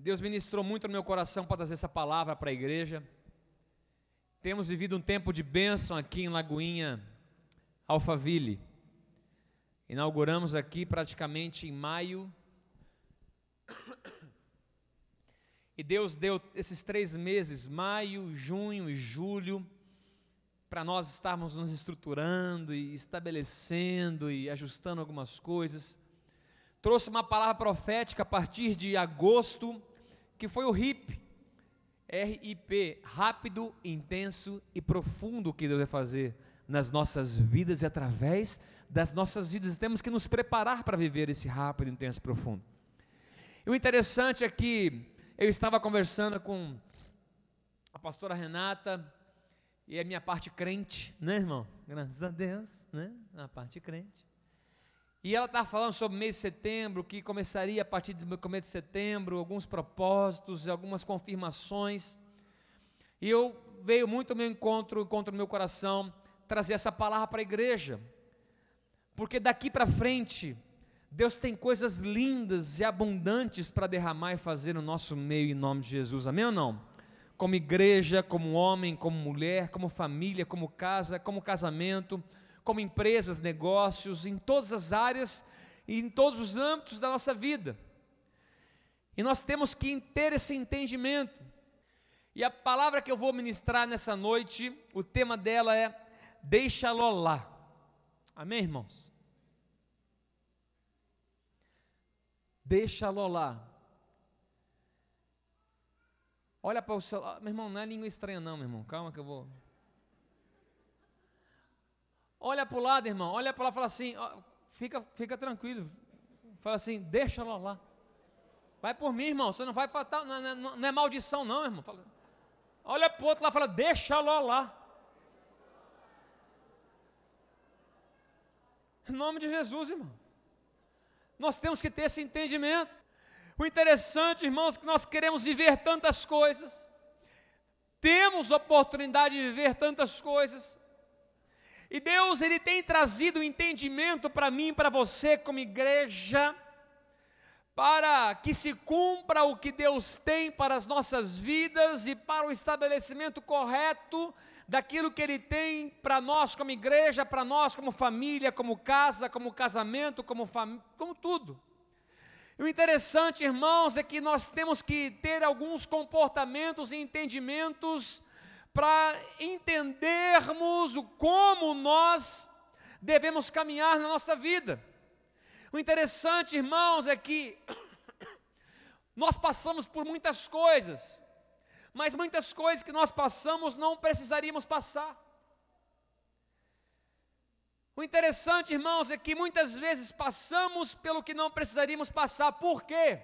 Deus ministrou muito no meu coração para trazer essa palavra para a igreja. Temos vivido um tempo de bênção aqui em Lagoinha, Alphaville. Inauguramos aqui praticamente em maio. E Deus deu esses 3 meses, maio, junho e julho, para nós estarmos nos estruturando e estabelecendo e ajustando algumas coisas. Trouxe uma palavra profética a partir de agosto, que foi o RIP, R-I-P, rápido, intenso e profundo, que Deus vai fazer nas nossas vidas e através das nossas vidas. Temos que nos preparar para viver esse rápido, intenso e profundo. E o interessante é que eu estava conversando com a pastora Renata, e a minha parte crente, né, irmão? Graças a Deus, né? A parte crente. E ela estava falando sobre o mês de setembro, que começaria a partir do começo de setembro, alguns propósitos, algumas confirmações. E veio muito ao meu encontro no meu coração, trazer essa palavra para a igreja. Porque daqui para frente, Deus tem coisas lindas e abundantes para derramar e fazer no nosso meio, em nome de Jesus. Amém ou não? Como igreja, como homem, como mulher, como família, como casa, como casamento, como empresas, negócios, em todas as áreas e em todos os âmbitos da nossa vida. E nós temos que ter esse entendimento. E a palavra que eu vou ministrar nessa noite, o tema dela é deixa-lo lá. Amém, irmãos? Deixa-lo lá. Olha para o celular, meu irmão, não é língua estranha não, meu irmão, calma que eu vou. Olha para o lado, irmão, olha para lá e fala assim, ó, fica tranquilo, fala assim, deixa-lo lá. Vai por mim, irmão, você não vai faltar, não é maldição não, irmão. Fala, olha para o outro lá e fala, deixa-lo lá. Em nome de Jesus, irmão. Nós temos que ter esse entendimento. O interessante, irmãos, é que nós queremos viver tantas coisas, temos oportunidade de viver tantas coisas, e Deus, Ele tem trazido entendimento para mim e para você como igreja, para que se cumpra o que Deus tem para as nossas vidas e para o estabelecimento correto daquilo que Ele tem para nós como igreja, para nós como família, como casa, como casamento, como tudo. E o interessante, irmãos, é que nós temos que ter alguns comportamentos e entendimentos para entendermos como nós devemos caminhar na nossa vida. O interessante, irmãos, é que nós passamos por muitas coisas, mas muitas coisas que nós passamos não precisaríamos passar. O interessante, irmãos, é que muitas vezes passamos pelo que não precisaríamos passar. Por quê?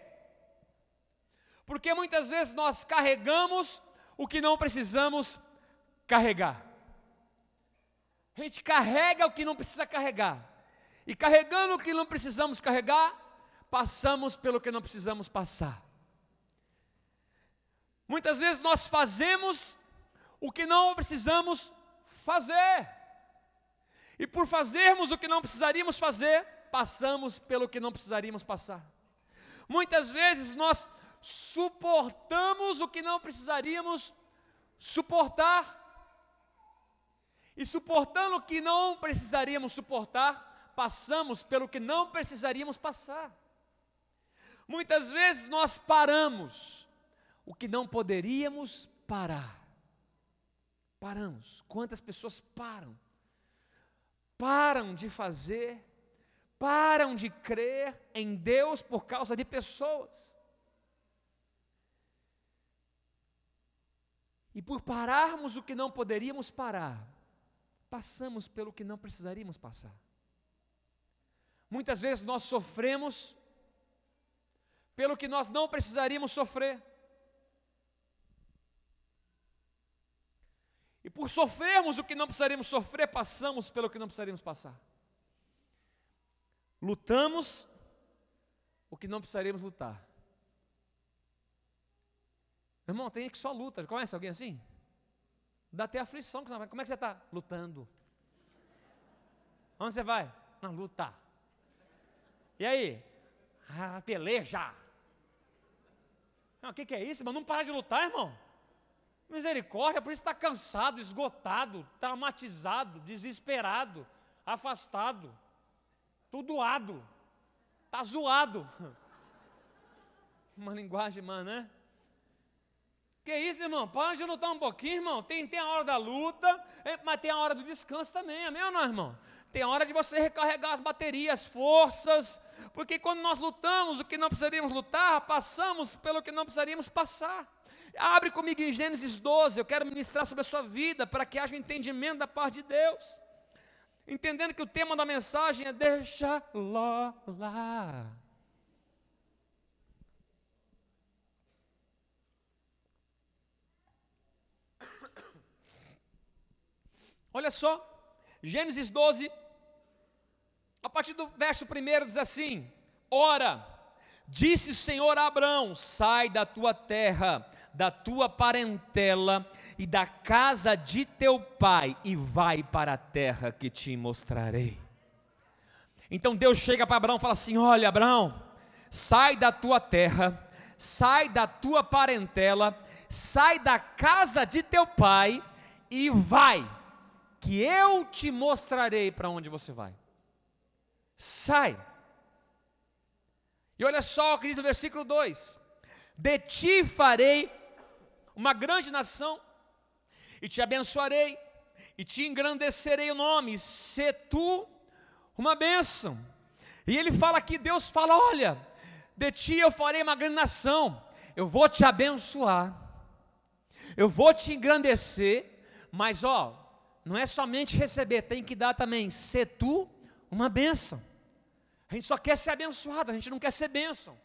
Porque muitas vezes nós carregamos o que não precisamos carregar. A gente carrega o que não precisa carregar. E carregando o que não precisamos carregar, passamos pelo que não precisamos passar. Muitas vezes nós fazemos o que não precisamos fazer. E por fazermos o que não precisaríamos fazer, passamos pelo que não precisaríamos passar. Muitas vezes nós suportamos o que não precisaríamos suportar. E suportando o que não precisaríamos suportar, passamos pelo que não precisaríamos passar. Muitas vezes nós paramos o que não poderíamos parar. Paramos. Quantas pessoas param? Param de fazer, param de crer em Deus por causa de pessoas. E por pararmos o que não poderíamos parar, passamos pelo que não precisaríamos passar. Muitas vezes nós sofremos pelo que nós não precisaríamos sofrer. E por sofrermos o que não precisaríamos sofrer, passamos pelo que não precisaríamos passar. Lutamos o que não precisaríamos lutar. Meu irmão, tem gente que só luta. Conhece alguém assim? Dá até aflição. Como é que você está? Lutando. Onde você vai? Na luta. E aí? Peleja. O que é isso, irmão? Não para de lutar, irmão. Misericórdia, por isso está cansado, esgotado, traumatizado, desesperado, afastado, tudoado, está zoado. Uma linguagem, mano, né? Que isso, irmão? Para de lutar um pouquinho, irmão. Tem a hora da luta, mas tem a hora do descanso também, amém ou não, irmão? Tem a hora de você recarregar as baterias, as forças, porque quando nós lutamos o que não precisaríamos lutar, passamos pelo que não precisaríamos passar. Abre comigo em Gênesis 12, eu quero ministrar sobre a sua vida, para que haja um entendimento da parte de Deus. Entendendo que o tema da mensagem é deixa lá. Olha só, Gênesis 12, a partir do verso 1 diz assim: ora, disse o Senhor a Abrão, sai da tua terra, da tua parentela e da casa de teu pai e vai para a terra que te mostrarei. Então Deus chega para Abrão e fala assim: olha, Abrão, sai da tua terra, sai da tua parentela, sai da casa de teu pai e vai, que eu te mostrarei para onde você vai. Sai. E olha só o que diz no versículo 2: de ti farei uma grande nação, e te abençoarei, e te engrandecerei o nome, se tu uma bênção. E ele fala aqui, Deus fala: olha, de ti eu farei uma grande nação, eu vou te abençoar, eu vou te engrandecer, mas não é somente receber, tem que dar também, se tu uma bênção. A gente só quer ser abençoado, a gente não quer ser bênção,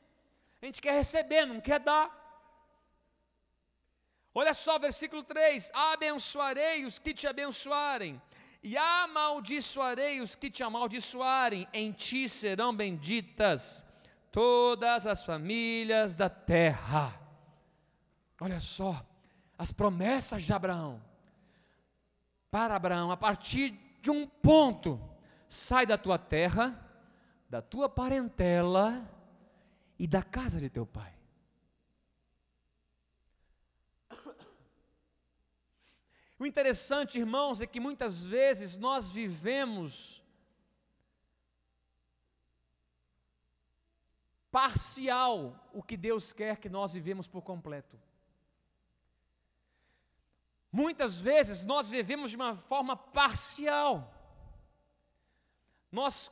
a gente quer receber, não quer dar. Olha só, versículo 3: abençoarei os que te abençoarem, e amaldiçoarei os que te amaldiçoarem, em ti serão benditas todas as famílias da terra. Olha só, as promessas de Abraão, para Abraão, a partir de um ponto: sai da tua terra, da tua parentela e da casa de teu pai. O interessante, irmãos, é que muitas vezes nós vivemos parcial o que Deus quer que nós vivemos por completo. Muitas vezes nós vivemos de uma forma parcial. Nós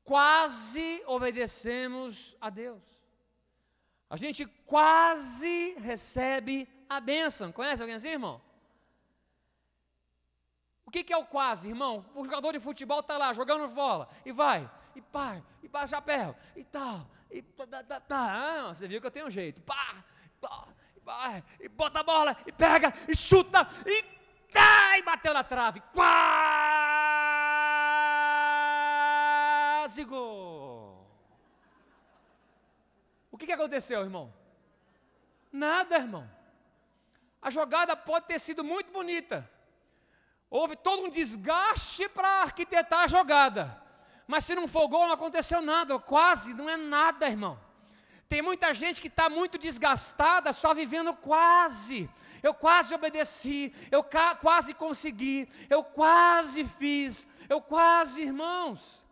quase obedecemos a Deus. A gente quase recebe a bênção. Conhece alguém assim, irmão? O que é o quase, irmão? O jogador de futebol está lá jogando bola, e vai, e pá, e baixa chapéu, e tal, e tá. Você viu que eu tenho um jeito, pá, e vai, e bota a bola, e pega, e chuta, e tá, e bateu na trave, quase gol. O que aconteceu, irmão? Nada, irmão. A jogada pode ter sido muito bonita. Houve todo um desgaste para arquitetar a jogada, mas se não for gol, não aconteceu nada. Quase não é nada, irmão. Tem muita gente que está muito desgastada, só vivendo quase. Eu quase obedeci, eu quase consegui, eu quase fiz, eu quase, irmãos.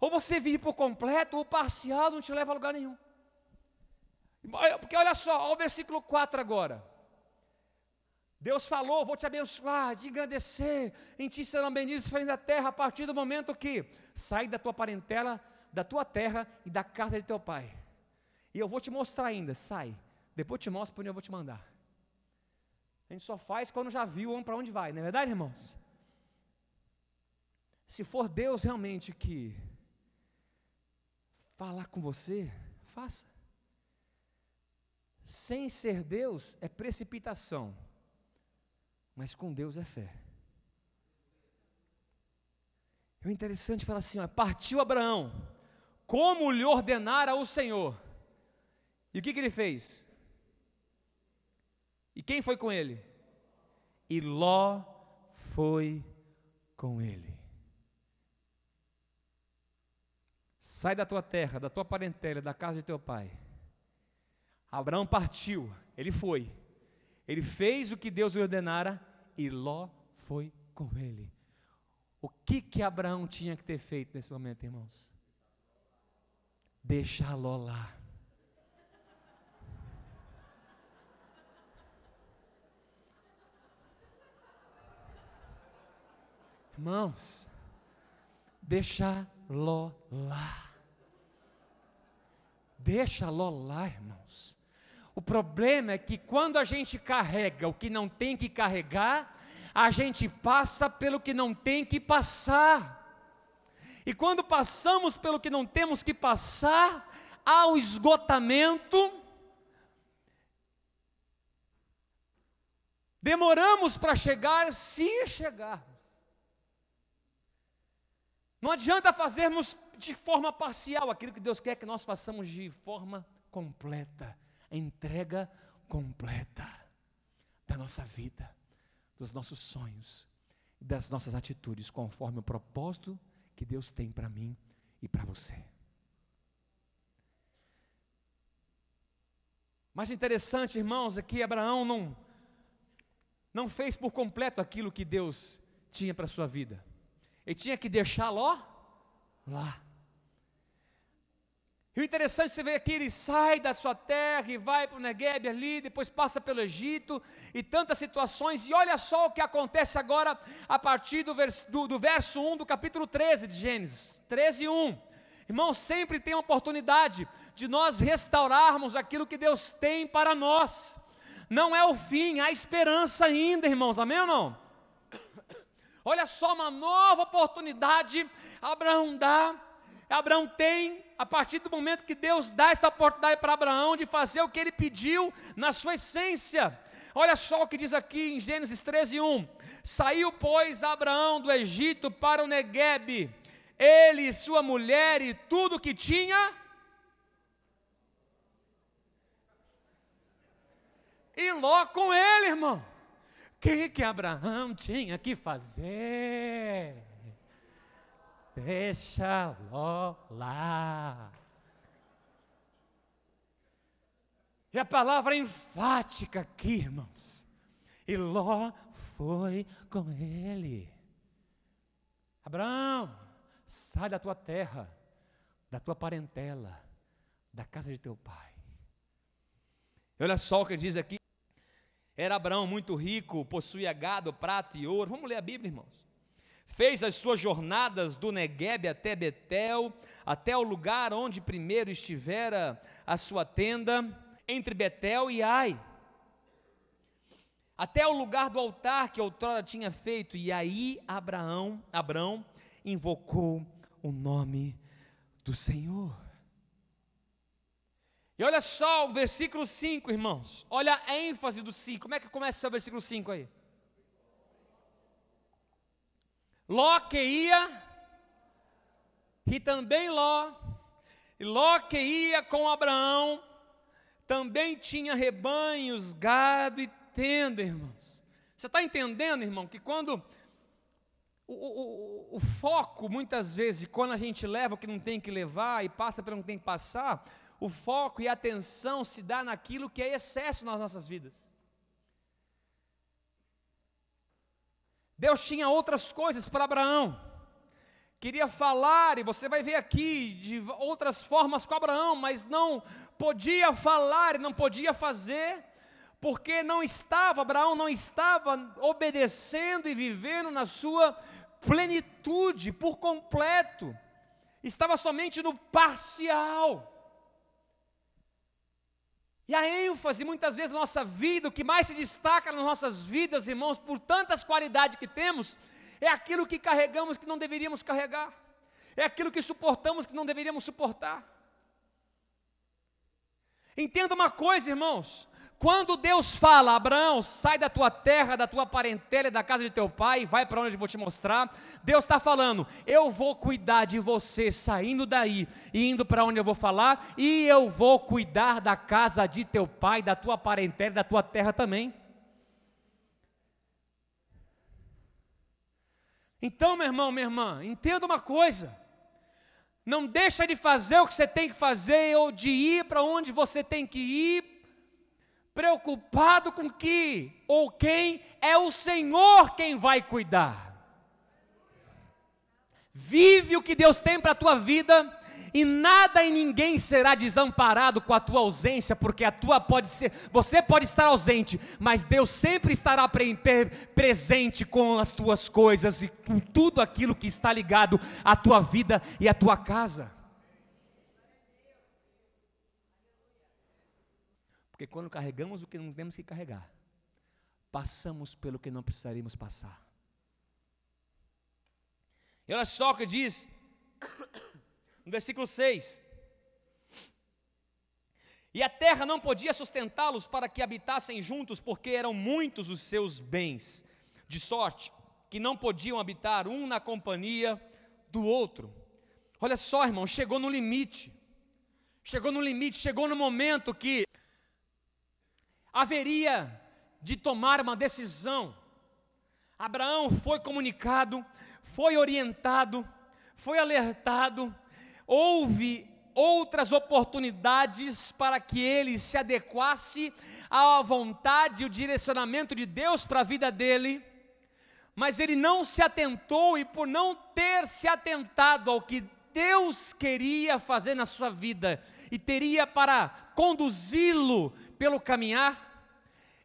Ou você vive por completo, ou o parcial não te leva a lugar nenhum. Porque olha só, olha o versículo 4 agora. Deus falou: vou te abençoar, te engrandecer, em ti serão benditos os fins da terra, a partir do momento que sai da tua parentela, da tua terra e da casa de teu pai. E eu vou te mostrar ainda, sai, depois eu te mostro para onde eu vou te mandar. A gente só faz quando já viu para onde vai, não é verdade, irmãos? Se for Deus realmente que falar com você, faça. Sem ser Deus é precipitação, mas com Deus é fé. O interessante fala assim: partiu Abraão, como lhe ordenara o Senhor. E o que ele fez? E quem foi com ele? E Ló foi com ele. Sai da tua terra, da tua parentela, da casa de teu pai. Abraão partiu, ele foi. Ele fez o que Deus lhe ordenara e Ló foi com ele. O que Abraão tinha que ter feito nesse momento, irmãos? Deixar Ló lá. Irmãos, deixa Ló lá. Deixa Ló lá, irmãos. O problema é que quando a gente carrega o que não tem que carregar, a gente passa pelo que não tem que passar. E quando passamos pelo que não temos que passar, há o esgotamento. Demoramos para chegar, se chegarmos. Não adianta fazermos de forma parcial aquilo que Deus quer que nós façamos de forma completa. A entrega completa da nossa vida, dos nossos sonhos, das nossas atitudes, conforme o propósito que Deus tem para mim e para você. Mas interessante, irmãos, é que Abraão não fez por completo aquilo que Deus tinha para a sua vida. Ele tinha que deixar Ló lá. E o interessante, você vê aqui, ele sai da sua terra e vai para o Negueb ali, depois passa pelo Egito, e tantas situações, e olha só o que acontece agora, a partir do verso 1 do capítulo 13 de Gênesis, 13:1. Irmãos, sempre tem a oportunidade de nós restaurarmos aquilo que Deus tem para nós. Não é o fim, há esperança ainda, irmãos, amém ou não? Olha só, uma nova oportunidade Abraão tem, a partir do momento que Deus dá essa oportunidade para Abraão de fazer o que ele pediu na sua essência. Olha só o que diz aqui em Gênesis 13:1. Saiu, pois, Abraão do Egito para o Neguebe, ele, sua mulher e tudo que tinha, e Ló com ele, irmão. O que Abraão tinha que fazer? Deixa Ló lá. E a palavra enfática aqui, irmãos. E Ló foi com ele. Abraão, sai da tua terra, da tua parentela, da casa de teu pai. E olha só o que diz aqui. Era Abraão muito rico, possuía gado, prata e ouro. Vamos ler a Bíblia, irmãos. Fez as suas jornadas do Neguebe até Betel, até o lugar onde primeiro estivera a sua tenda, entre Betel e Ai, até o lugar do altar que outrora tinha feito. E aí Abraão invocou o nome do Senhor. E olha só o versículo 5, irmãos. Olha a ênfase do 5. Como é que começa o versículo 5 aí? Ló que ia, e também Ló que ia com Abraão, também tinha rebanhos, gado e tenda, irmãos. Você está entendendo, irmão, que quando o foco, muitas vezes, quando a gente leva o que não tem que levar e passa pelo que não tem que passar, o foco e a atenção se dá naquilo que é excesso nas nossas vidas. Deus tinha outras coisas para Abraão, queria falar, e você vai ver aqui, de outras formas com Abraão, mas não podia falar e não podia fazer, porque Abraão não estava obedecendo e vivendo na sua plenitude, por completo, estava somente no parcial. E a ênfase, muitas vezes na nossa vida, o que mais se destaca nas nossas vidas, irmãos, por tantas qualidades que temos, é aquilo que carregamos que não deveríamos carregar, é aquilo que suportamos que não deveríamos suportar. Entenda uma coisa, irmãos, quando Deus fala, Abraão, sai da tua terra, da tua parentela e da casa de teu pai, e vai para onde eu vou te mostrar, Deus está falando, eu vou cuidar de você saindo daí, e indo para onde eu vou falar, e eu vou cuidar da casa de teu pai, da tua parentela e da tua terra também. Então, meu irmão, minha irmã, entenda uma coisa, não deixa de fazer o que você tem que fazer, ou de ir para onde você tem que ir, preocupado com que ou quem é o Senhor quem vai cuidar. Vive o que Deus tem para a tua vida, e nada e ninguém será desamparado com a tua ausência, porque você pode estar ausente, mas Deus sempre estará presente com as tuas coisas e com tudo aquilo que está ligado à tua vida e à tua casa. Porque quando carregamos o que não temos que carregar, passamos pelo que não precisaríamos passar. E olha só o que diz no versículo 6: e a terra não podia sustentá-los para que habitassem juntos, porque eram muitos os seus bens, de sorte que não podiam habitar um na companhia do outro. Olha só, irmão, chegou no limite, chegou no momento que haveria de tomar uma decisão. Abraão foi comunicado, foi orientado, foi alertado, houve outras oportunidades para que ele se adequasse à vontade e o direcionamento de Deus para a vida dele, mas ele não se atentou, e por não ter se atentado ao que Deus queria fazer na sua vida e teria para conduzi-lo pelo caminhar,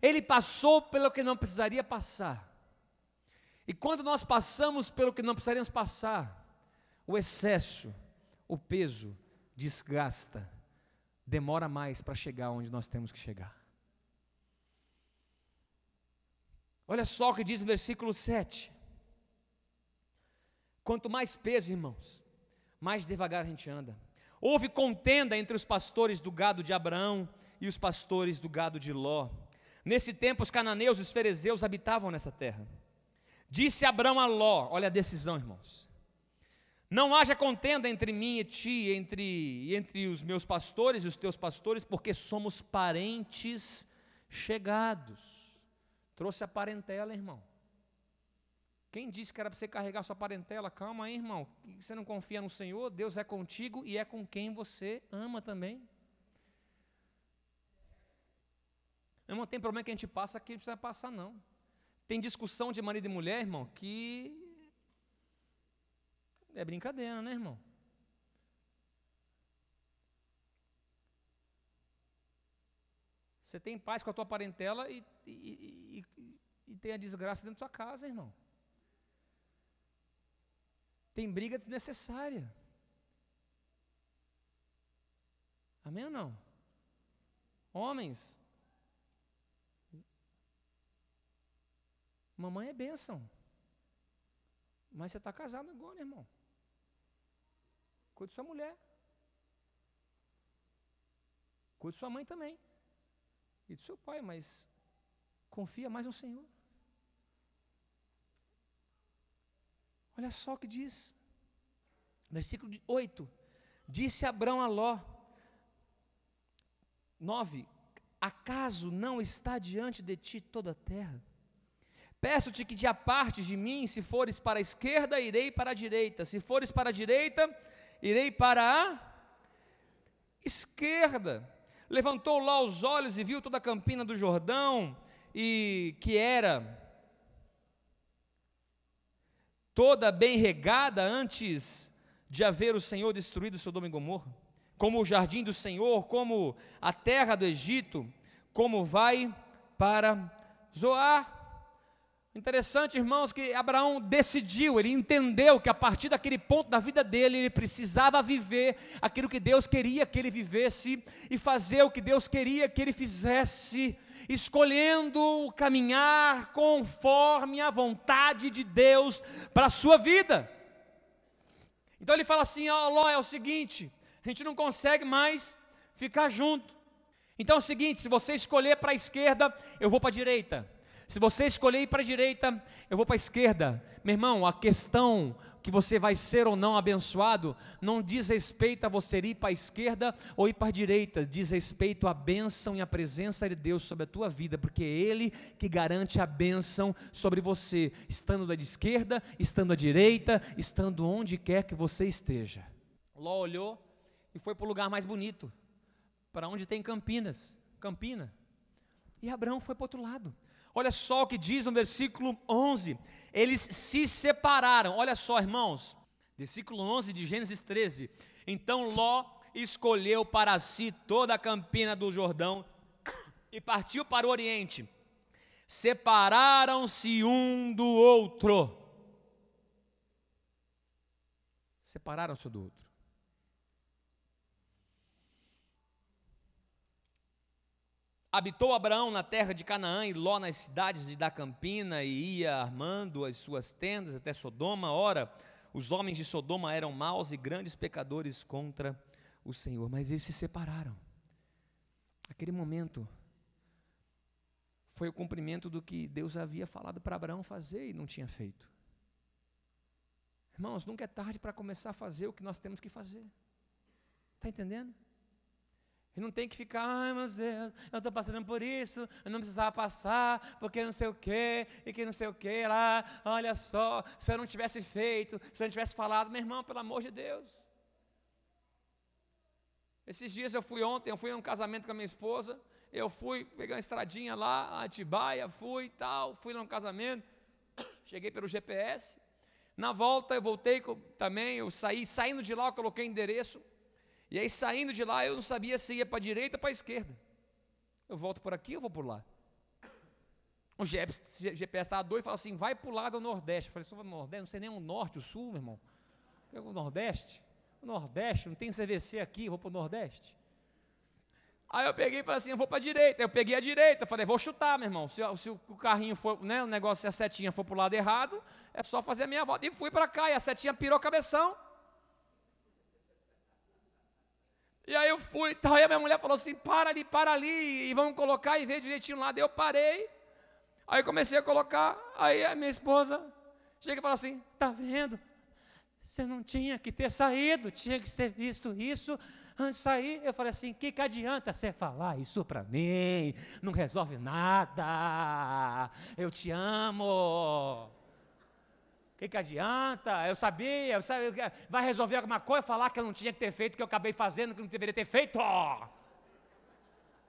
ele passou pelo que não precisaria passar. E quando nós passamos pelo que não precisaríamos passar, o excesso, o peso, desgasta, demora mais para chegar onde nós temos que chegar. Olha só o que diz o versículo 7. Quanto mais peso, irmãos, mais devagar a gente anda. Houve contenda entre os pastores do gado de Abraão e os pastores do gado de Ló. Nesse tempo os cananeus e os ferezeus habitavam nessa terra. Disse Abraão a Ló, olha a decisão, irmãos: não haja contenda entre mim e ti, entre os meus pastores e os teus pastores, porque somos parentes chegados. Trouxe a parentela, irmão. Quem disse que era para você carregar sua parentela? Calma aí, irmão. Você não confia no Senhor? Deus é contigo e é com quem você ama também. Não tem problema que a gente passa que precisa passar, não. Tem discussão de marido e mulher, irmão, que é brincadeira, né, irmão? Você tem paz com a tua parentela e tem a desgraça dentro da sua casa, irmão. Tem briga desnecessária. Amém ou não? Homens, mamãe é bênção, mas você está casado agora, irmão. Cuide de sua mulher, cuide de sua mãe também, e do seu pai, mas confia mais no Senhor. Olha só o que diz, versículo 8: disse Abrão a Ló, 9: acaso não está diante de ti toda a terra? Peço-te que te apartes de mim. Se fores para a esquerda, irei para a direita. Se fores para a direita, irei para a esquerda. Levantou Ló os olhos e viu toda a campina do Jordão, e que era toda bem regada antes de haver o Senhor destruído Sodoma e Gomorra, como o jardim do Senhor, como a terra do Egito, como vai para Zoar. Interessante, irmãos, que Abraão decidiu, ele entendeu que a partir daquele ponto da vida dele, ele precisava viver aquilo que Deus queria que ele vivesse e fazer o que Deus queria que ele fizesse, escolhendo caminhar conforme a vontade de Deus para a sua vida. Então ele fala assim: ó, Ló, é o seguinte, a gente não consegue mais ficar junto. Então é o seguinte, se você escolher para a esquerda, eu vou para a direita. Se você escolher ir para a direita, eu vou para a esquerda. Meu irmão, a questão que você vai ser ou não abençoado não diz respeito a você ir para a esquerda ou ir para a direita, diz respeito à bênção e à presença de Deus sobre a tua vida, porque é Ele que garante a bênção sobre você, estando da esquerda, estando à direita, estando onde quer que você esteja. Ló olhou e foi para o lugar mais bonito, para onde tem campina. E Abraão foi para o outro lado. Olha só o que diz no versículo 11. Eles se separaram. Olha só, irmãos. Versículo 11 de Gênesis 13. Então Ló escolheu para si toda a campina do Jordão e partiu para o oriente. Separaram-se um do outro. Separaram-se um do outro. Habitou Abraão na terra de Canaã e Ló nas cidades da campina, e ia armando as suas tendas até Sodoma. Ora, os homens de Sodoma eram maus e grandes pecadores contra o Senhor. Mas eles se separaram. Aquele momento foi o cumprimento do que Deus havia falado para Abraão fazer e não tinha feito. Irmãos, nunca é tarde para começar a fazer o que nós temos que fazer. Está entendendo? E não tem que ficar, ai meu Deus, eu estou passando por isso, eu não precisava passar, porque não sei o que, e que não sei o que lá, olha só, se eu não tivesse feito, se eu não tivesse falado, meu irmão, pelo amor de Deus. Esses dias ontem eu fui num casamento com a minha esposa, eu fui pegar uma estradinha lá, Atibaia, fui e tal, fui num casamento, cheguei pelo GPS, na volta eu voltei também, eu saindo de lá eu coloquei endereço, e aí saindo de lá eu não sabia se ia para a direita ou para a esquerda. Eu volto por aqui ou vou por lá? O GPS estava doido e falou assim, vai para o lado do Nordeste. Eu falei, só para o Nordeste, não sei nem o Norte, o Sul, meu irmão. O Nordeste? O Nordeste, não tem CVC aqui, eu vou para o Nordeste. Aí eu peguei e falei assim, eu vou para a direita. Eu peguei a direita, falei, vou chutar, meu irmão. Se o carrinho for, né, o negócio, se a setinha for para o lado errado, é só fazer a minha volta. E fui para cá, e a setinha pirou a cabeção. E aí eu fui, tal, e a minha mulher falou assim, para ali, e vamos colocar e ver direitinho lá. Daí eu parei, aí eu comecei a colocar, aí a minha esposa chega e fala assim, tá vendo? Você não tinha que ter saído, tinha que ter visto isso antes de sair. Eu falei assim, que adianta você falar isso para mim? Não resolve nada, eu te amo. Que adianta? Eu sabia, vai resolver alguma coisa, falar que eu não tinha que ter feito, que eu acabei fazendo, que não deveria ter feito.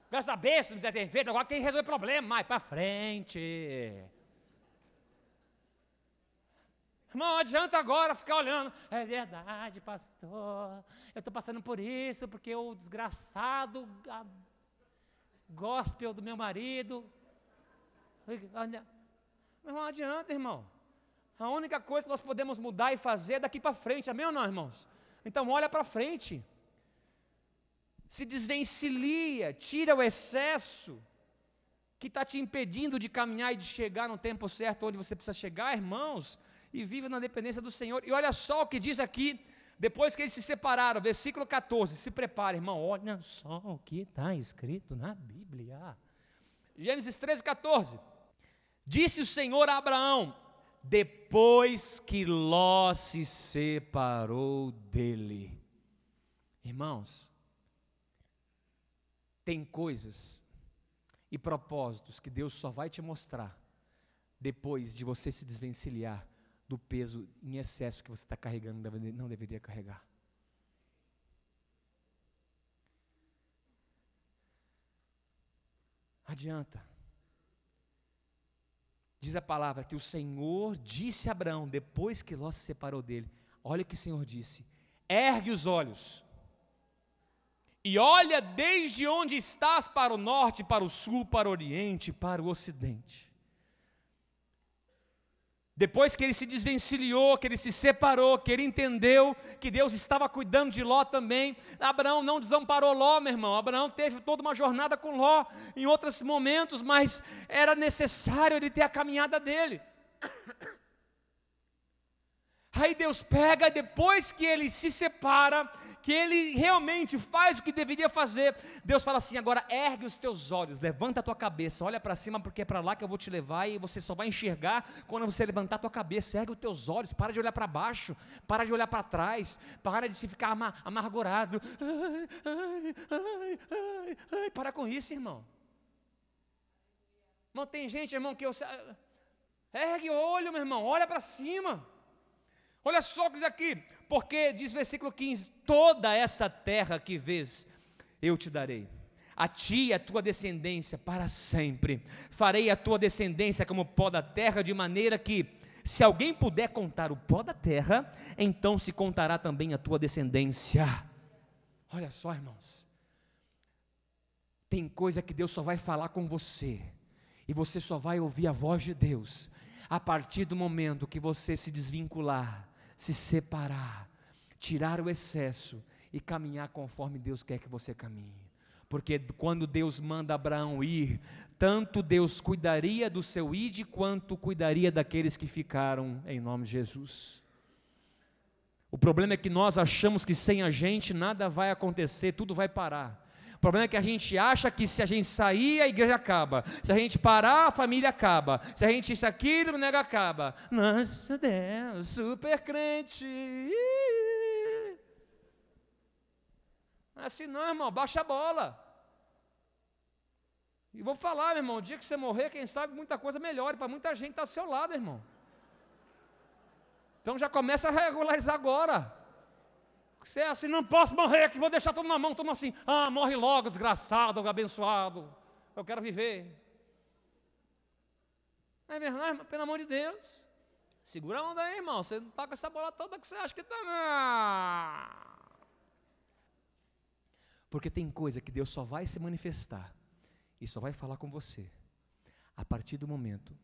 Quero saber se não deveria ter feito, agora tem que resolver o problema, mais para frente. Irmão, não adianta agora ficar olhando, é verdade, pastor, eu estou passando por isso, porque o desgraçado gospel do meu marido. Não adianta, irmão. A única coisa que nós podemos mudar e fazer é daqui para frente, amém ou não, irmãos? Então olha para frente, se desvencilha, tira o excesso que está te impedindo de caminhar e de chegar no tempo certo onde você precisa chegar, irmãos, e vive na dependência do Senhor. E olha só o que diz aqui, depois que eles se separaram, versículo 14, se prepara, irmão, olha só o que está escrito na Bíblia. Gênesis 13, 14, disse o Senhor a Abraão, depois que Ló se separou dele. Irmãos, tem coisas e propósitos que Deus só vai te mostrar depois de você se desvencilhar do peso em excesso que você está carregando, não deveria carregar. Adianta. Diz a palavra que o Senhor disse a Abraão, depois que Ló se separou dele, olha o que o Senhor disse, ergue os olhos, e olha desde onde estás para o norte, para o sul, para o oriente, para o ocidente. Depois que ele se desvencilhou, que ele se separou, que ele entendeu que Deus estava cuidando de Ló também, Abraão não desamparou Ló, meu irmão. Abraão teve toda uma jornada com Ló em outros momentos, mas era necessário ele ter a caminhada dele. Aí Deus pega, depois que ele se separa, que ele realmente faz o que deveria fazer, Deus fala assim, agora ergue os teus olhos, levanta a tua cabeça, olha para cima, porque é para lá que eu vou te levar, e você só vai enxergar quando você levantar a tua cabeça. Ergue os teus olhos, para de olhar para baixo, para de olhar para trás, para de se ficar amargurado, para com isso, irmão. Não tem gente, irmão, que ergue o olho, meu irmão, olha para cima. Olha só o que diz aqui, porque diz versículo 15, toda essa terra que vês, eu te darei, a ti e a tua descendência para sempre. Farei a tua descendência como pó da terra, de maneira que, se alguém puder contar o pó da terra, então se contará também a tua descendência. Olha só, irmãos, tem coisa que Deus só vai falar com você, e você só vai ouvir a voz de Deus a partir do momento que você se desvincular, se separar, tirar o excesso e caminhar conforme Deus quer que você caminhe. Porque quando Deus manda Abraão ir, tanto Deus cuidaria do seu ide, quanto cuidaria daqueles que ficaram, em nome de Jesus. O problema é que nós achamos que sem a gente nada vai acontecer, tudo vai parar. O problema é que a gente acha que se a gente sair, a igreja acaba. Se a gente parar, a família acaba. Se a gente isso, aquilo, o nego acaba. Nossa Deus, super crente. Assim não, irmão, baixa a bola. E vou falar, meu irmão, o dia que você morrer, quem sabe muita coisa melhore, para muita gente está ao seu lado, irmão. Então já começa a regularizar agora. Você é assim, não posso morrer aqui, vou deixar tudo na mão, toma assim, morre logo, desgraçado, abençoado, eu quero viver. Não é verdade, pelo amor de Deus. Segura a onda aí, irmão, você não está com essa bola toda que você acha que está. Porque tem coisa que Deus só vai se manifestar e só vai falar com você a partir do momento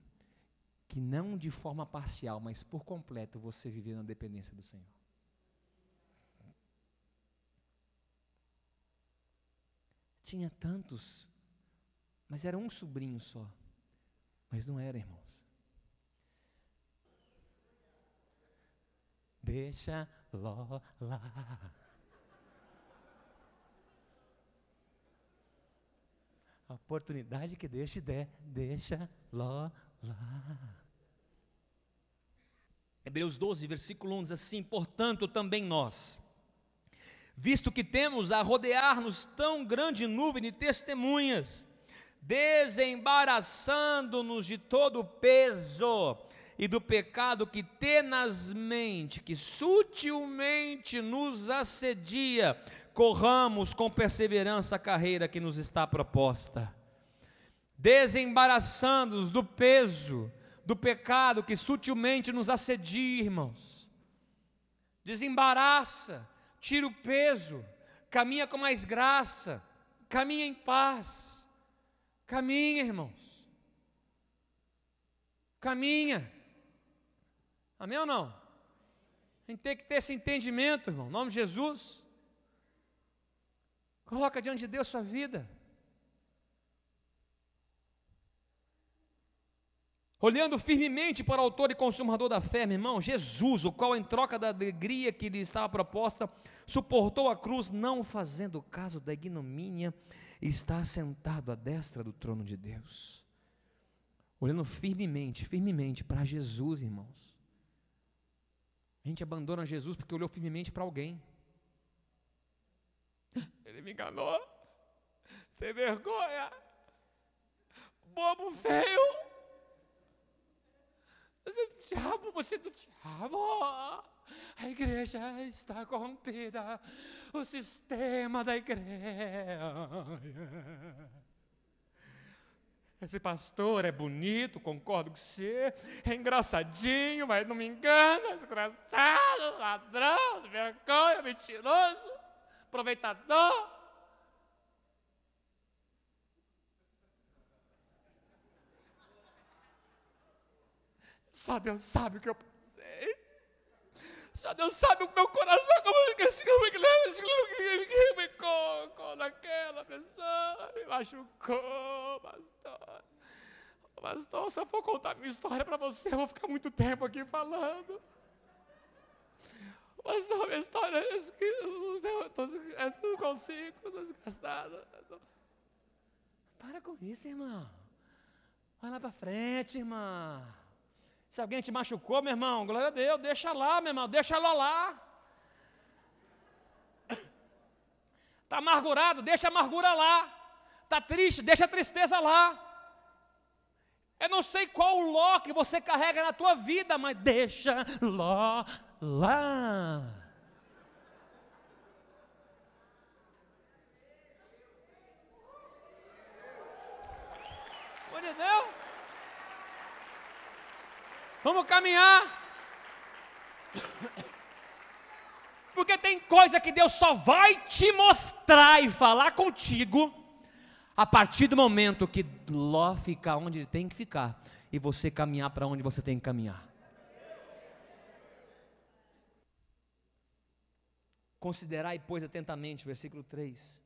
que não de forma parcial, mas por completo você viver na dependência do Senhor. Tinha tantos, mas era um sobrinho só, mas não era, irmãos. Deixa lá. A oportunidade que Deus te der, deixa lá. Hebreus 12, versículo 1 diz assim: portanto também nós, visto que temos a rodear-nos tão grande nuvem de testemunhas, desembaraçando-nos de todo o peso e do pecado que tenazmente, que sutilmente nos assedia, corramos com perseverança a carreira que nos está proposta. Desembaraçando-nos do peso, do pecado que sutilmente nos assedia, irmãos. Desembaraça, tira o peso, caminha com mais graça, caminha em paz. Caminha, irmãos. Caminha. Amém ou não? A gente tem que ter esse entendimento, irmão, em nome de Jesus. Coloca diante de Deus sua vida. Olhando firmemente para o autor e consumador da fé, meu irmão, Jesus, o qual em troca da alegria que lhe estava proposta, suportou a cruz, não fazendo caso da ignomínia, e está sentado à destra do trono de Deus. Olhando firmemente para Jesus, irmãos. A gente abandona Jesus porque olhou firmemente para alguém. Ele me enganou, sem vergonha, bobo feio. Diabo, você é do diabo. A igreja está corrompida, o sistema da igreja. Esse pastor é bonito, concordo com você, é engraçadinho, mas não me engana, desgraçado, ladrão, de vergonha, mentiroso, aproveitador. Só Deus sabe o que eu pensei. Só Deus sabe o meu coração, como que me colocou naquela pessoa, me machucou, pastor. Pastor, se eu for contar minha história para você, eu vou ficar muito tempo aqui falando. Pastor, minha história é tudo consigo, estou desgastado. Para com isso, irmão. Vai lá para frente, irmão. Se alguém te machucou, meu irmão, glória a Deus, deixa lá, meu irmão, deixa ela lá. Está amargurado, deixa a amargura lá. Está triste, deixa a tristeza lá. Eu não sei qual o ló que você carrega na tua vida, mas deixa lá. Vamos caminhar. Porque tem coisa que Deus só vai te mostrar e falar contigo a partir do momento que Ló ficar onde ele tem que ficar e você caminhar para onde você tem que caminhar. Considerai, pois, atentamente, versículo 3,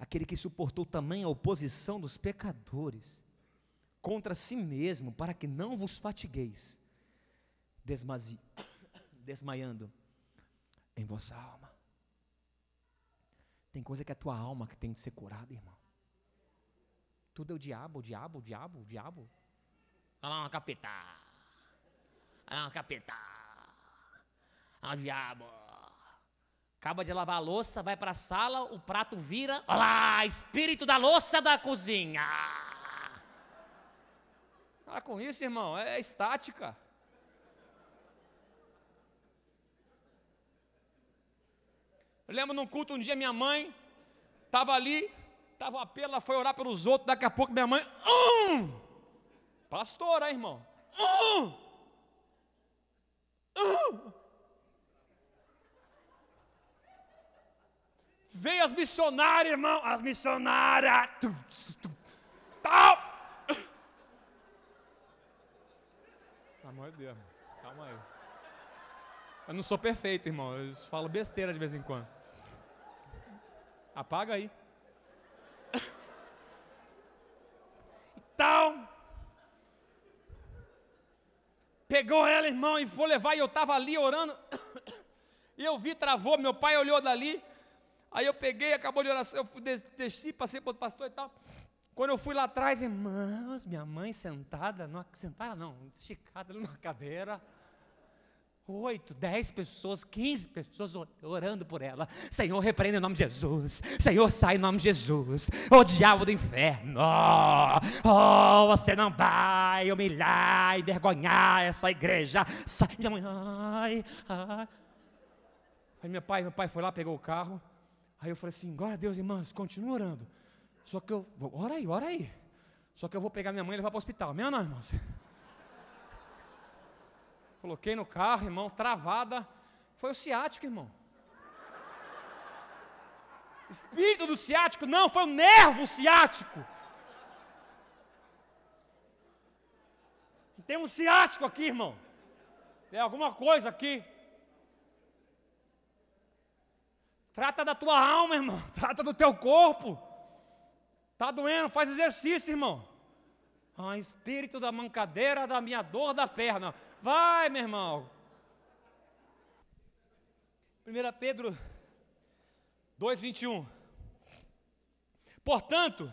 aquele que suportou tamanha oposição dos pecadores contra si mesmo, para que não vos fatigueis, desmaiando em vossa alma. Tem coisa que é a tua alma que tem que ser curada, irmão. Tudo é o diabo, o diabo, o diabo, o diabo. Olha lá uma capeta. Olha lá uma capeta. Olha o diabo. Acaba de lavar a louça, vai para a sala, o prato vira. Olha lá, espírito da louça da cozinha. Para com isso, irmão, é estática. Eu lembro num culto um dia, minha mãe estava ali, estava um apelo, ela foi orar pelos outros, daqui a pouco minha mãe, pastora, irmão, veio as missionárias, irmão, as missionárias, tal. Pelo amor de Deus, calma aí. Eu não sou perfeito, irmão, eu falo besteira de vez em quando. Apaga aí. Então, pegou ela, irmão, e foi levar, e eu estava ali orando, e eu vi, travou, meu pai olhou dali, aí eu peguei, acabou de oração, eu desci, passei para o pastor e tal. Quando eu fui lá atrás, irmãos, minha mãe sentada esticada ali numa cadeira, 8, 10 pessoas, 15 pessoas orando por ela. Senhor, repreende em nome de Jesus. Senhor, sai em nome de Jesus. Ô diabo do inferno, você não vai humilhar, envergonhar essa igreja. Sai, minha mãe, Aí meu pai foi lá, pegou o carro. Aí eu falei assim, glória a Deus, irmãs, continua orando. Só que ora aí. Só que eu vou pegar minha mãe e levar para o hospital. Amém ou não, irmãos? Coloquei no carro, irmão, travada. Foi o ciático, irmão. Espírito do ciático, não, foi o nervo ciático. Tem um ciático aqui, irmão. Tem alguma coisa aqui. Trata da tua alma, irmão. Trata do teu corpo. Está doendo, faz exercício, irmão. Espírito da mancadeira, da minha dor da perna. Vai, meu irmão. 1 Pedro 2:21. Portanto,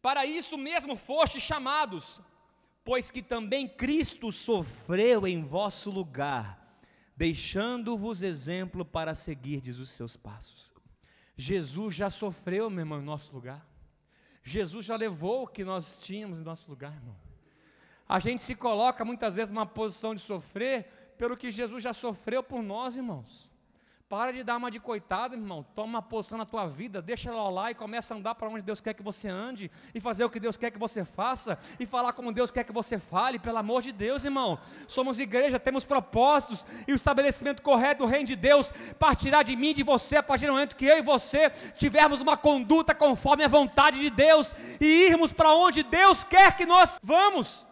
para isso mesmo fostes chamados, pois que também Cristo sofreu em vosso lugar, deixando-vos exemplo para seguirdes os seus passos. Jesus já sofreu, meu irmão, em nosso lugar. Jesus já levou o que nós tínhamos em nosso lugar, irmão. A gente se coloca muitas vezes numa posição de sofrer pelo que Jesus já sofreu por nós, irmãos. Para de dar uma de coitado, irmão. Toma uma posição na tua vida, deixa ela lá e começa a andar para onde Deus quer que você ande, e fazer o que Deus quer que você faça, e falar como Deus quer que você fale, pelo amor de Deus, irmão. Somos igreja, temos propósitos, e o estabelecimento correto do reino de Deus partirá de mim e de você, a partir do momento que eu e você tivermos uma conduta conforme a vontade de Deus, e irmos para onde Deus quer que nós vamos.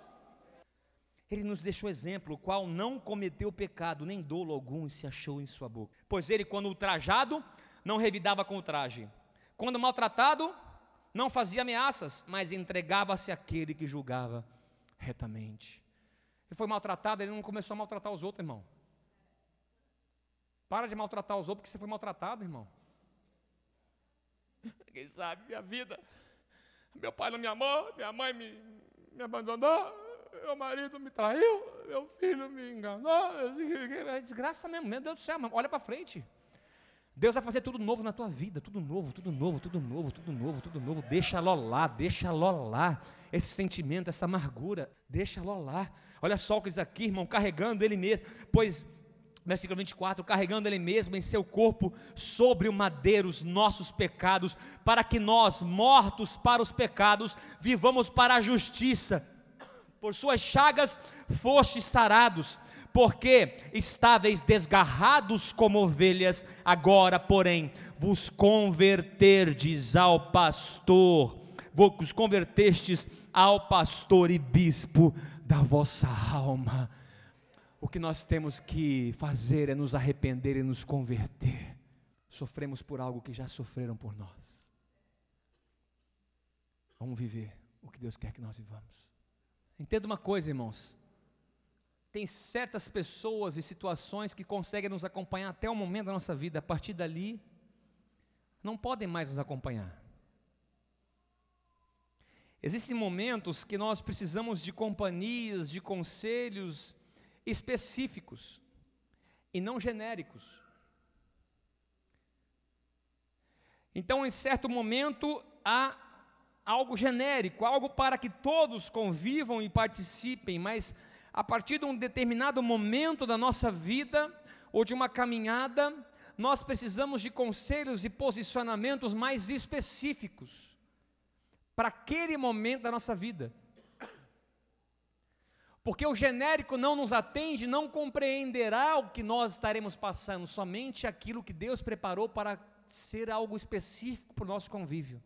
Ele nos deixou exemplo, o qual não cometeu pecado, nem dolo algum se achou em sua boca. Pois ele, quando ultrajado, não revidava com ultraje. Quando maltratado, não fazia ameaças, mas entregava-se àquele que julgava retamente. Ele foi maltratado, ele não começou a maltratar os outros, irmão. Para de maltratar os outros, porque você foi maltratado, irmão. Quem sabe, minha vida, meu pai não me amou, minha mãe me abandonou, meu marido me traiu, meu filho me enganou, é desgraça mesmo, meu Deus do céu, olha para frente. Deus vai fazer tudo novo na tua vida, tudo novo, tudo novo, tudo novo, tudo novo, tudo novo. Deixa lá, esse sentimento, essa amargura, deixa lá. Olha só o que diz aqui, irmão, carregando ele mesmo, pois, versículo 24, carregando ele mesmo em seu corpo sobre o madeiro os nossos pecados, para que nós, mortos para os pecados, vivamos para a justiça. por suas chagas fostes sarados, porque estáveis desgarrados como ovelhas, agora, porém, vos converterdes ao pastor, vos convertestes ao pastor e bispo da vossa alma. O que nós temos que fazer é nos arrepender e nos converter. Sofremos por algo que já sofreram por nós. Vamos viver o que Deus quer que nós vivamos. Entenda uma coisa, irmãos. Tem certas pessoas e situações que conseguem nos acompanhar até o momento da nossa vida. A partir dali, não podem mais nos acompanhar. Existem momentos que nós precisamos de companhias, de conselhos específicos e não genéricos. Então, em certo momento, há algo genérico, algo para que todos convivam e participem, mas a partir de um determinado momento da nossa vida, ou de uma caminhada, nós precisamos de conselhos e posicionamentos mais específicos, para aquele momento da nossa vida. Porque o genérico não nos atende, não compreenderá o que nós estaremos passando, somente aquilo que Deus preparou para ser algo específico para o nosso convívio.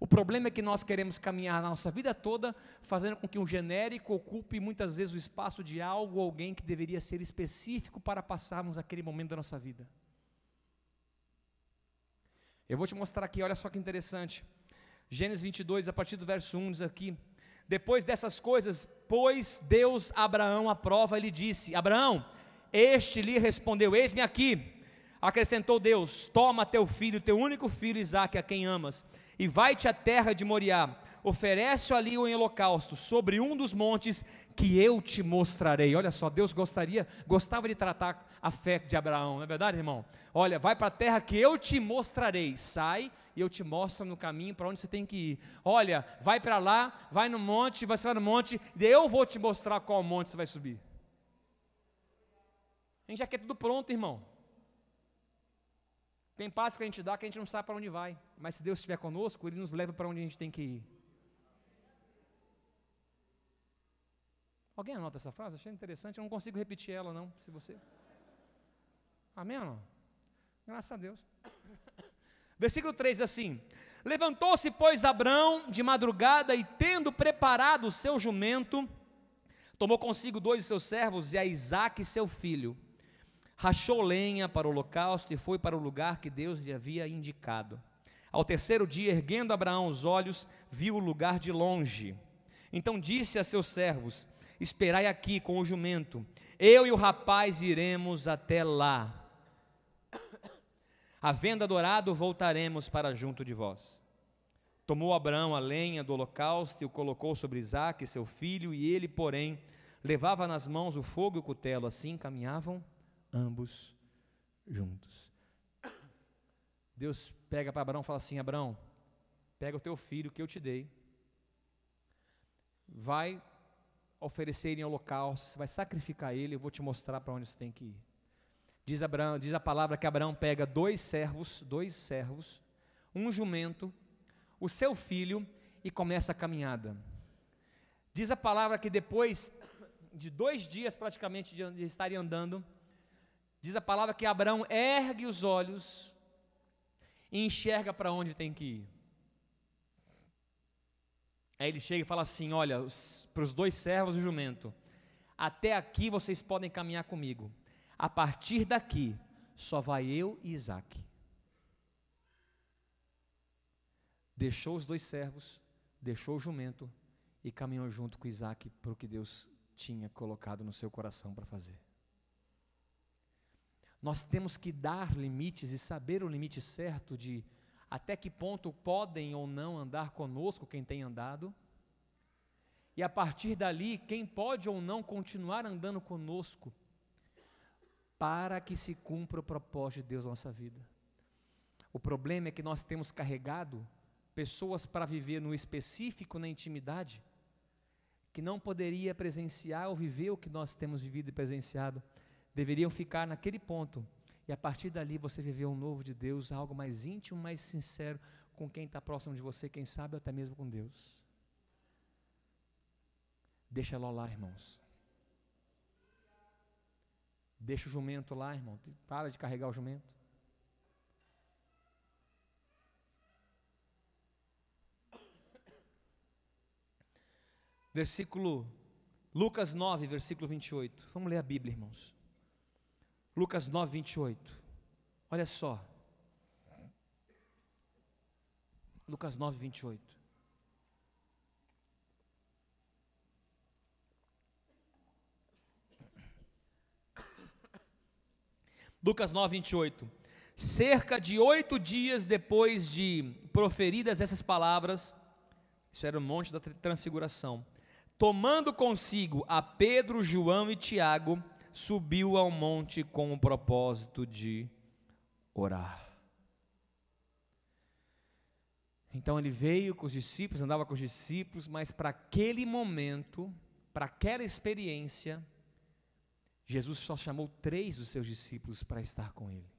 O problema é que nós queremos caminhar na nossa vida toda, fazendo com que um genérico ocupe muitas vezes o espaço de algo ou alguém que deveria ser específico para passarmos aquele momento da nossa vida. Eu vou te mostrar aqui, olha só que interessante. Gênesis 22, a partir do verso 1, diz aqui: depois dessas coisas, pôs Deus a Abraão à prova e lhe disse: Abraão, este lhe respondeu: eis-me aqui. Acrescentou Deus: toma teu filho, teu único filho Isaque, a quem amas, e vai-te à terra de Moriá, oferece-o ali em holocausto, sobre um dos montes que eu te mostrarei. Olha só, Deus gostava de tratar a fé de Abraão, não é verdade, irmão? Olha, vai para a terra que eu te mostrarei, sai e eu te mostro no caminho para onde você tem que ir. Olha, vai para lá, vai no monte, você vai no monte, e eu vou te mostrar qual monte você vai subir. A gente já quer tudo pronto, irmão. Tem passo que a gente dá que a gente não sabe para onde vai, mas se Deus estiver conosco, Ele nos leva para onde a gente tem que ir. Alguém anota essa frase? Achei interessante, eu não consigo repetir ela não, se você... Amém ou não? Graças a Deus. Versículo 3 diz assim: levantou-se, pois, Abrão de madrugada, e tendo preparado o seu jumento, tomou consigo 2 de seus servos e a Isaque seu filho, rachou lenha para o holocausto e foi para o lugar que Deus lhe havia indicado. Ao terceiro dia, erguendo Abraão os olhos, viu o lugar de longe. Então disse a seus servos: esperai aqui com o jumento, eu e o rapaz iremos até lá. Havendo adorado, voltaremos para junto de vós. Tomou Abraão a lenha do holocausto e o colocou sobre Isaque, seu filho, e ele, porém, levava nas mãos o fogo e o cutelo. Assim caminhavam ambos juntos. Deus pega para Abraão e fala assim: Abraão, pega o teu filho que eu te dei, vai oferecer ele em holocausto, você vai sacrificar ele, eu vou te mostrar para onde você tem que ir. Diz a palavra que Abraão pega 2 servos, um jumento, o seu filho, e começa a caminhada. Diz a palavra que depois de 2 dias praticamente de estarem andando, diz a palavra que Abraão ergue os olhos e enxerga para onde tem que ir. Aí ele chega e fala assim: olha, para os 2 servos e o jumento, até aqui vocês podem caminhar comigo, a partir daqui só vai eu e Isaque. Deixou os 2 servos, deixou o jumento e caminhou junto com Isaque para o que Deus tinha colocado no seu coração para fazer. Nós temos que dar limites e saber o limite certo de até que ponto podem ou não andar conosco quem tem andado, e a partir dali, quem pode ou não continuar andando conosco, para que se cumpra o propósito de Deus na nossa vida. O problema é que nós temos carregado pessoas para viver no específico, na intimidade, que não poderia presenciar ou viver o que nós temos vivido e presenciado, deveriam ficar naquele ponto, e a partir dali você viver um novo de Deus, algo mais íntimo, mais sincero, com quem está próximo de você, quem sabe até mesmo com Deus. Deixa ela lá, irmãos. Deixa o jumento lá, irmão. Para de carregar o jumento. Lucas 9, versículo 28. Vamos ler a Bíblia, irmãos. Lucas 9, 28. Olha só. Lucas 9, 28. Lucas 9, 28. Cerca de 8 dias depois de proferidas essas palavras, isso era o monte da transfiguração, tomando consigo a Pedro, João e Tiago, subiu ao monte com o propósito de orar. Então ele veio com os discípulos, andava com os discípulos, mas para aquele momento, para aquela experiência, Jesus só chamou 3 dos seus discípulos para estar com ele.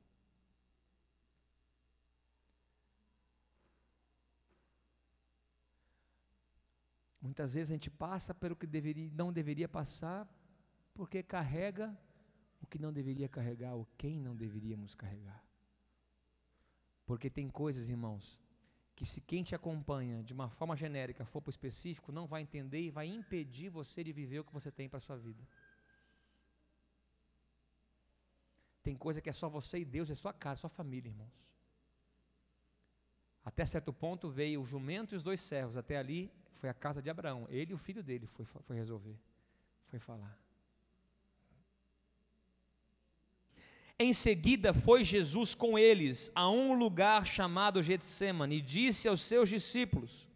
Muitas vezes a gente passa pelo que não deveria passar, porque carrega o que não deveria carregar, ou quem não deveríamos carregar. Porque tem coisas, irmãos, que se quem te acompanha de uma forma genérica for para o específico, não vai entender e vai impedir você de viver o que você tem para a sua vida. Tem coisa que é só você e Deus, é sua casa, sua família, irmãos. Até certo ponto veio o jumento e os 2 servos, até ali foi a casa de Abraão, ele e o filho dele foi resolver, foi falar. Em seguida foi Jesus com eles a um lugar chamado Getsêmani e disse aos seus discípulos: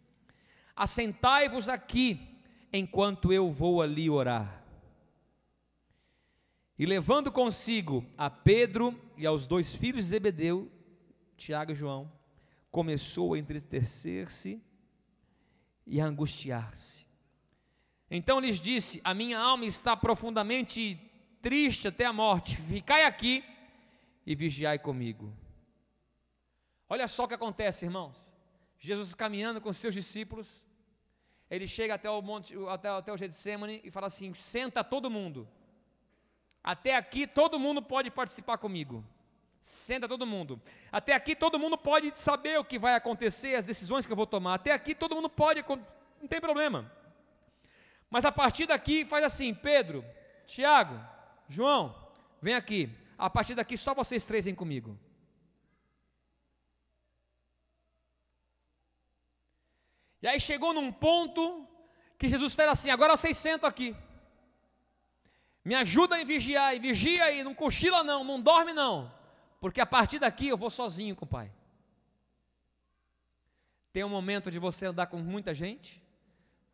assentai-vos aqui, enquanto eu vou ali orar. E levando consigo a Pedro e aos 2 filhos de Zebedeu, Tiago e João, começou a entristecer-se e a angustiar-se. Então lhes disse: a minha alma está profundamente triste até a morte, ficai aqui e vigiai comigo. Olha só o que acontece, irmãos. Jesus caminhando com seus discípulos, ele chega até o monte, até o Getsêmani e fala assim: senta todo mundo. Até aqui todo mundo pode participar comigo. Senta todo mundo. Até aqui todo mundo pode saber o que vai acontecer, as decisões que eu vou tomar. Até aqui todo mundo pode, não tem problema. Mas a partir daqui faz assim: Pedro, Tiago, João, vem aqui. A partir daqui só vocês 3 vêm comigo. E aí chegou num ponto que Jesus fala assim: agora vocês sentam aqui. Me ajuda em vigiar, e vigia aí, não cochila não dorme não, porque a partir daqui eu vou sozinho com o Pai. Tem um momento de você andar com muita gente,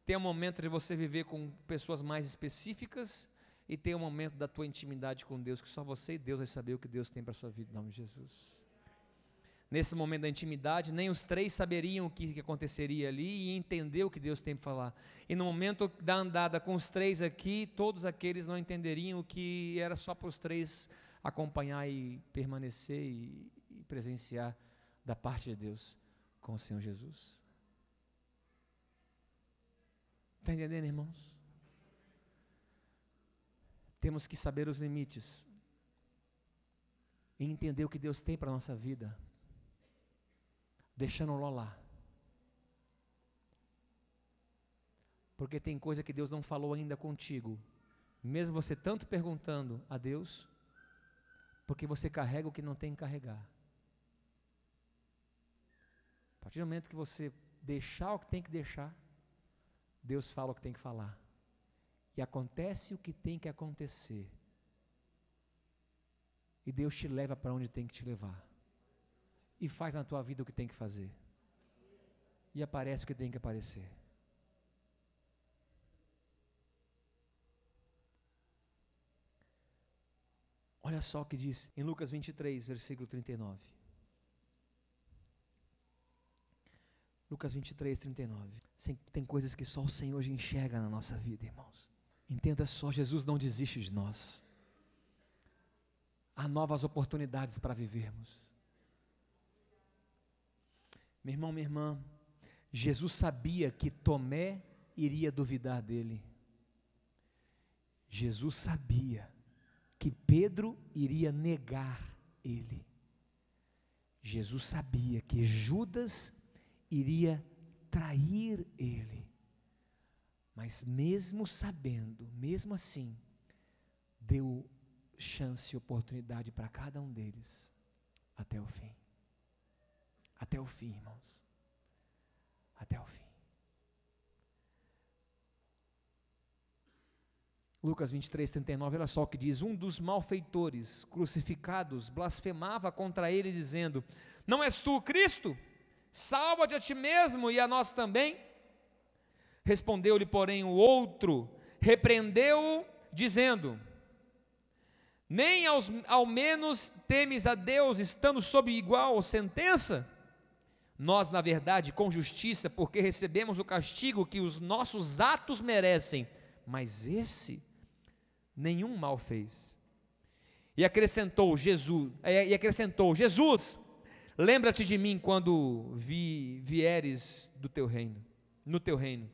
tem um momento de você viver com pessoas mais específicas, e tem um momento da tua intimidade com Deus, que só você e Deus vai saber o que Deus tem para a sua vida, em nome de Jesus. Nesse momento da intimidade, nem os 3 saberiam o que aconteceria ali e entender o que Deus tem para falar. E no momento da andada com os 3 aqui, todos aqueles não entenderiam o que era só para os 3 acompanhar e permanecer e presenciar da parte de Deus com o Senhor Jesus. Está entendendo, irmãos? Temos que saber os limites e entender o que Deus tem para a nossa vida, deixando-lo lá. Porque tem coisa que Deus não falou ainda contigo, mesmo você tanto perguntando a Deus, porque você carrega o que não tem que carregar. A partir do momento que você deixar o que tem que deixar, Deus fala o que tem que falar, e acontece o que tem que acontecer, e Deus te leva para onde tem que te levar, e faz na tua vida o que tem que fazer, e aparece o que tem que aparecer. Olha só o que diz em Lucas 23, versículo 39. Lucas 23, 39. Tem coisas que só o Senhor enxerga na nossa vida, irmãos. Entenda só, Jesus não desiste de nós. Há novas oportunidades para vivermos. Meu irmão, minha irmã, Jesus sabia que Tomé iria duvidar dele. Jesus sabia que Pedro iria negar ele. Jesus sabia que Judas iria trair ele. Mas mesmo sabendo, mesmo assim, deu chance e oportunidade para cada um deles, até o fim. Até o fim, irmãos. Até o fim. Lucas 23, 39, olha só o que diz: um dos malfeitores crucificados blasfemava contra ele, dizendo: não és tu o Cristo? Salva-te a ti mesmo e a nós também. Respondeu-lhe, porém, o outro, repreendeu-o, dizendo: nem ao menos temes a Deus, estando sob igual sentença? Nós, na verdade, com justiça, porque recebemos o castigo que os nossos atos merecem, mas esse nenhum mal fez. E acrescentou, Jesus, lembra-te de mim quando vieres no teu reino.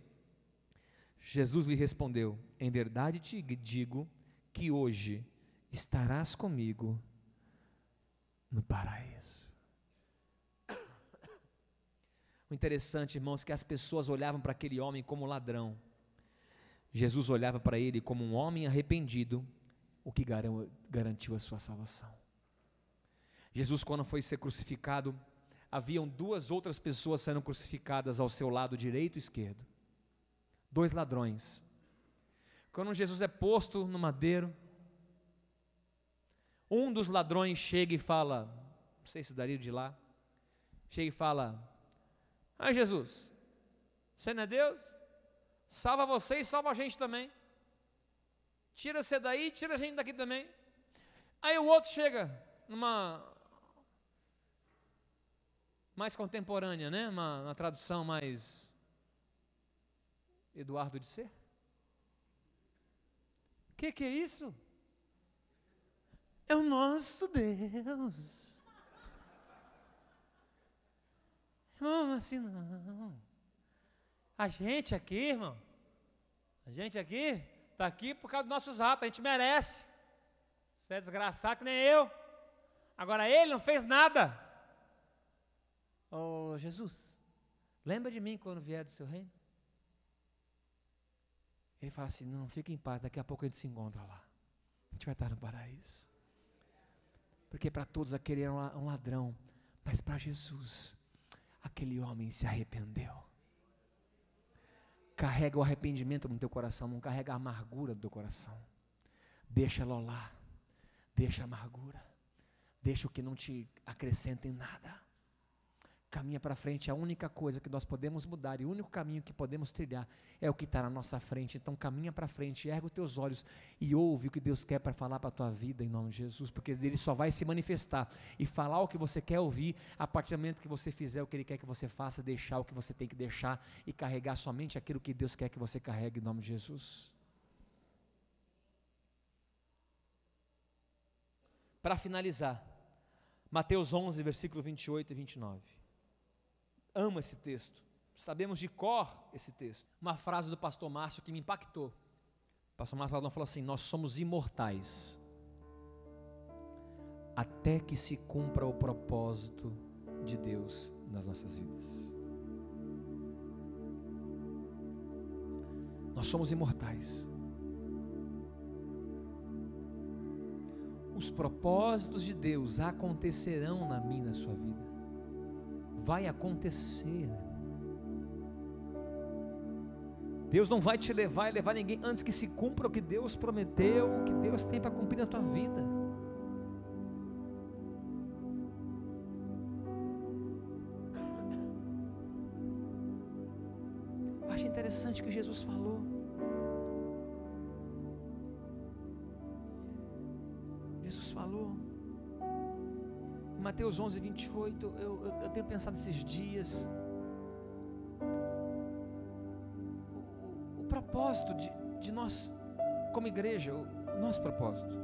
Jesus lhe respondeu: em verdade te digo que hoje estarás comigo no paraíso. O interessante, irmãos, que as pessoas olhavam para aquele homem como ladrão. Jesus olhava para ele como um homem arrependido, o que garantiu a sua salvação. Jesus, quando foi ser crucificado, haviam duas outras pessoas sendo crucificadas ao seu lado direito e esquerdo. 2 ladrões. Quando Jesus é posto no madeiro, um dos ladrões chega e fala, não sei se o Dario de lá, chega e fala: ah, Jesus, você não é Deus? Salva você e salva a gente também. Tira você daí, tira a gente daqui também. Aí o outro chega, numa mais contemporânea, né? Uma tradução mais Eduardo de Ser. Que é isso? É o nosso Deus. Irmão, assim não. A gente aqui, irmão, está aqui por causa dos nossos atos, a gente merece. Você é desgraçado que nem eu. Agora ele não fez nada. Oh, Jesus, lembra de mim quando vier do seu reino? Ele fala assim: não, fica em paz, daqui a pouco a gente se encontra lá. A gente vai estar no paraíso. Porque para todos aquele era um ladrão, mas para Jesus, aquele homem se arrependeu. Carrega o arrependimento no teu coração, não carrega a amargura do teu coração. Deixa ela lá, deixa a amargura, deixa o que não te acrescenta em nada. Caminha para frente. A única coisa que nós podemos mudar e o único caminho que podemos trilhar é o que está na nossa frente. Então caminha para frente, erga os teus olhos e ouve o que Deus quer para falar para a tua vida em nome de Jesus, porque Ele só vai se manifestar e falar o que você quer ouvir a partir do momento que você fizer o que Ele quer que você faça, deixar o que você tem que deixar e carregar somente aquilo que Deus quer que você carregue em nome de Jesus. Para finalizar, Mateus 11, versículo 28 e 29. Amo esse texto, sabemos de cor esse texto. Uma frase do pastor Márcio que me impactou. O pastor Márcio falou assim: nós somos imortais até que se cumpra o propósito de Deus nas nossas vidas. Nós somos imortais. Os propósitos de Deus acontecerão na minha e na sua vida. Vai acontecer. Deus não vai te levar e levar ninguém antes que se cumpra o que Deus prometeu, o que Deus tem para cumprir na tua vida. Acho interessante o que Jesus falou. Jesus falou Mateus 11, 28, eu tenho pensado esses dias, o propósito de nós, como igreja, o nosso propósito,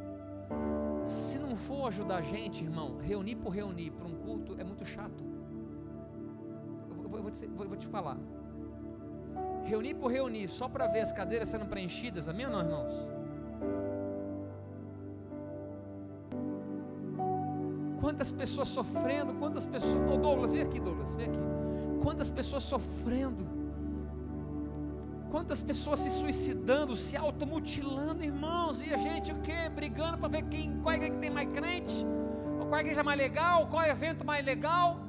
se não for ajudar a gente, irmão, reunir por reunir, para um culto, é muito chato. Eu vou te falar, reunir por reunir, só para ver as cadeiras sendo preenchidas, amém ou não, irmãos? Quantas pessoas sofrendo, quantas pessoas... Ô Douglas, vem aqui Douglas, vem aqui. Quantas pessoas sofrendo, quantas pessoas se suicidando, se automutilando, irmãos, e a gente o quê? Brigando para ver qual igreja que tem mais crente, ou qual igreja mais legal, qual evento mais legal.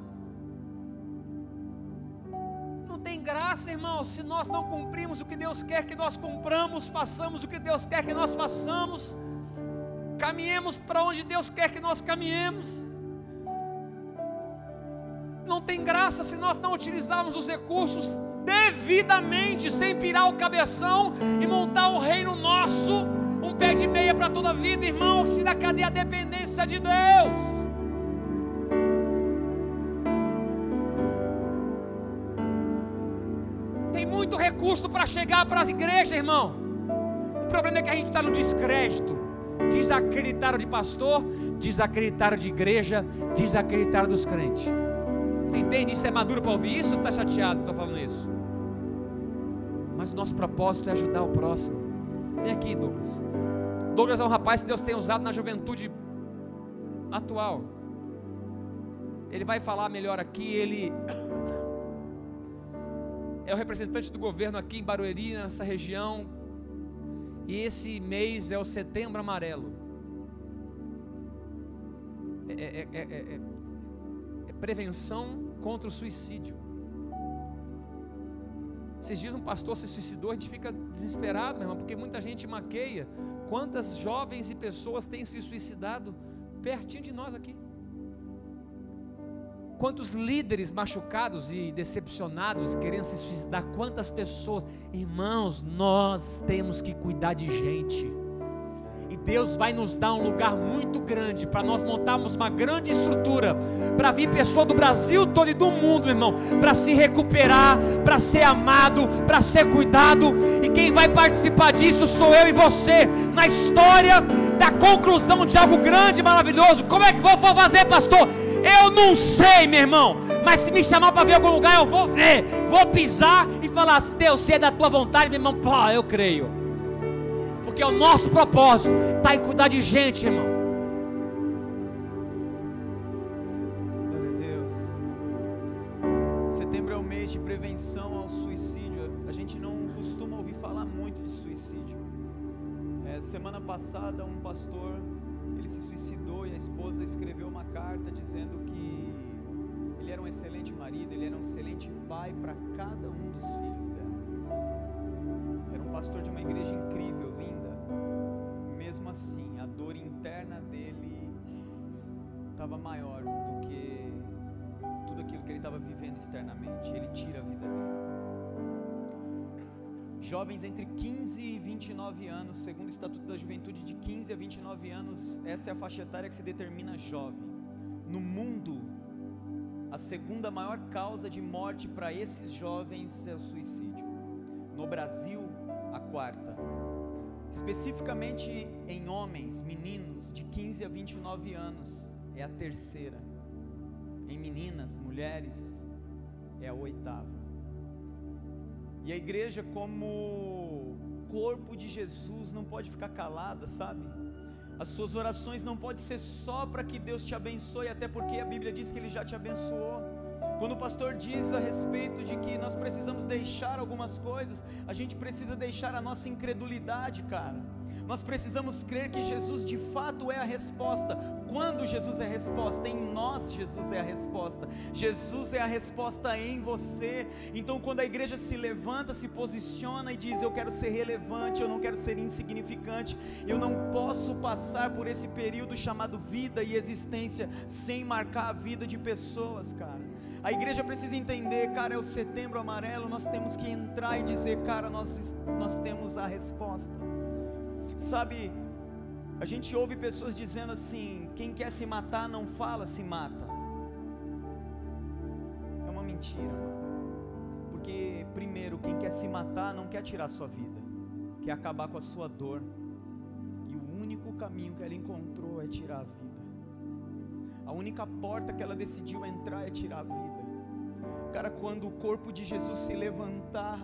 Não tem graça, irmãos, se nós não cumprimos o que Deus quer que nós cumpramos, façamos o que Deus quer que nós façamos, caminhemos para onde Deus quer que nós caminhemos. Não tem graça se nós não utilizarmos os recursos devidamente, sem pirar o cabeção e montar um reino nosso, um pé de meia para toda a vida, irmão. Se da cadê a dependência de Deus? Tem muito recurso para chegar para as igrejas, irmão. O problema é que a gente está no descrédito. Desacreditaram de pastor, desacreditaram de igreja, desacreditaram dos crentes. Você entende? Isso é maduro para ouvir isso ou está chateado que estou falando isso? Mas o nosso propósito é ajudar o próximo. Vem aqui, Douglas. Douglas é um rapaz que Deus tem usado na juventude atual. Ele vai falar melhor aqui. Ele é o representante do governo aqui em Barueri, nessa região. E esse mês é o Setembro Amarelo. Prevenção contra o suicídio. Esses dias um pastor se suicidou, a gente fica desesperado, meu irmão, porque muita gente maqueia. Quantas jovens e pessoas têm se suicidado pertinho de nós aqui? Quantos líderes machucados e decepcionados querendo se suicidar? Quantas pessoas? Irmãos, nós temos que cuidar de gente. E Deus vai nos dar um lugar muito grande para nós montarmos uma grande estrutura para vir pessoa do Brasil todo e do mundo, meu irmão, para se recuperar, para ser amado, para ser cuidado. E quem vai participar disso sou eu e você, na história da conclusão de algo grande e maravilhoso. Como é que vou fazer, pastor? Eu não sei, meu irmão, mas se me chamar para ver algum lugar, eu vou ver, vou pisar e falar: Deus, se é da tua vontade, meu irmão, pô, eu creio. Porque o nosso propósito está em cuidar de gente, irmão. Glória a Deus. Setembro é o mês de prevenção ao suicídio. A gente não costuma ouvir falar muito de suicídio. Semana passada um pastor, ele se suicidou e a esposa escreveu uma carta dizendo que ele era um excelente marido, ele era um excelente pai para cada um dos filhos dela. Era um pastor de uma igreja incrível, linda. Mesmo assim, a dor interna dele estava maior do que tudo aquilo que ele estava vivendo externamente. Ele tira a vida dele. Jovens entre 15 e 29 anos, segundo o Estatuto da Juventude, de 15 a 29 anos, essa é a faixa etária que se determina jovem. No mundo, a segunda maior causa de morte para esses jovens é o suicídio. No Brasil, a quarta. Especificamente em homens, meninos de 15 a 29 anos, é a terceira. Em meninas, mulheres, é a oitava. E a igreja, como corpo de Jesus, não pode ficar calada, sabe? As suas orações não podem ser só para que Deus te abençoe, até porque a Bíblia diz que Ele já te abençoou. Quando o pastor diz a respeito de que nós precisamos deixar algumas coisas, a gente precisa deixar a nossa incredulidade, cara. Nós precisamos crer que Jesus de fato é a resposta. Quando Jesus é a resposta? Em nós Jesus é a resposta. Jesus é a resposta em você. Então quando a igreja se levanta, se posiciona e diz: eu quero ser relevante, eu não quero ser insignificante, eu não posso passar por esse período chamado vida e existência sem marcar a vida de pessoas, cara. A igreja precisa entender, cara, é o Setembro Amarelo, nós temos que entrar e dizer: cara, nós temos a resposta. Sabe, a gente ouve pessoas dizendo assim: quem quer se matar não fala, se mata. É uma mentira, mano. Porque primeiro, quem quer se matar não quer tirar sua vida, quer acabar com a sua dor. E o único caminho que ela encontrou é tirar a vida. A única porta que ela decidiu entrar é tirar a vida. Cara, quando o corpo de Jesus se levantar,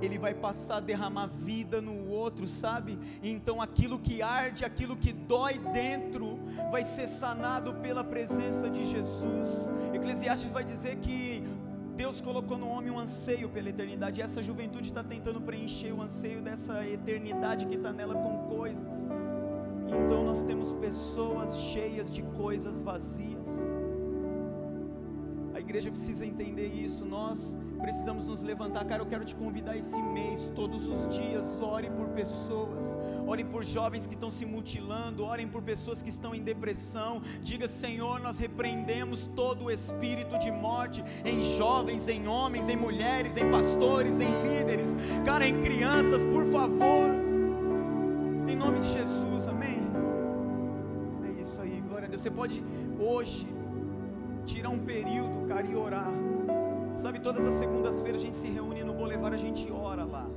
ele vai passar a derramar vida no outro, sabe? Então aquilo que arde, aquilo que dói dentro, vai ser sanado pela presença de Jesus. Eclesiastes vai dizer que Deus colocou no homem um anseio pela eternidade, e essa juventude está tentando preencher o anseio dessa eternidade que está nela com coisas. Então nós temos pessoas cheias de coisas vazias. A igreja precisa entender isso. Nós precisamos nos levantar. Cara, eu quero te convidar esse mês, todos os dias, ore por pessoas, orem por jovens que estão se mutilando, orem por pessoas que estão em depressão. Diga: Senhor, nós repreendemos todo o espírito de morte em jovens, em homens, em mulheres, em pastores, em líderes, cara, em crianças, por favor, em nome de Jesus, amém? É isso aí, glória a Deus. Você pode hoje tirar um período, cara, e orar. Sabe, todas as segundas-feiras a gente se reúne no Boulevard, a gente ora lá,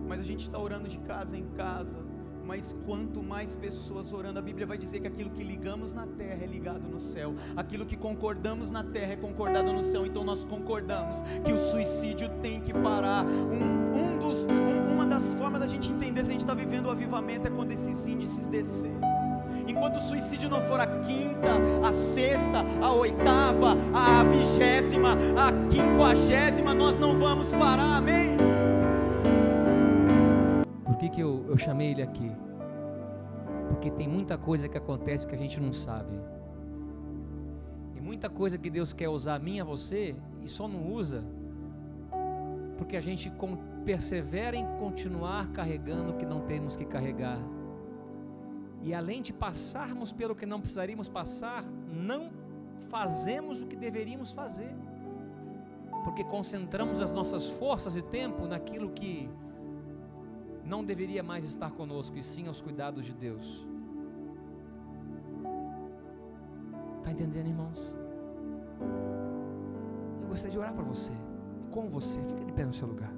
mas a gente está orando de casa em casa. Mas quanto mais pessoas orando, a Bíblia vai dizer que aquilo que ligamos na terra é ligado no céu, aquilo que concordamos na terra é concordado no céu. Então nós concordamos que o suicídio tem que parar. Uma das formas da gente entender se a gente está vivendo o avivamento é quando esses índices descer. Enquanto o suicídio não for a quinta, a sexta, a oitava, a 20ª, a 50ª, nós não vamos parar, amém? Por que eu chamei ele aqui? Porque tem muita coisa que acontece que a gente não sabe, e muita coisa que Deus quer usar a mim e a você, e só não usa porque a gente persevera em continuar carregando o que não temos que carregar. E além de passarmos pelo que não precisaríamos passar, não fazemos o que deveríamos fazer, porque concentramos as nossas forças e tempo naquilo que não deveria mais estar conosco, e sim aos cuidados de Deus. Está entendendo, irmãos? Eu gostaria de orar para você, com você. Fica de pé no seu lugar.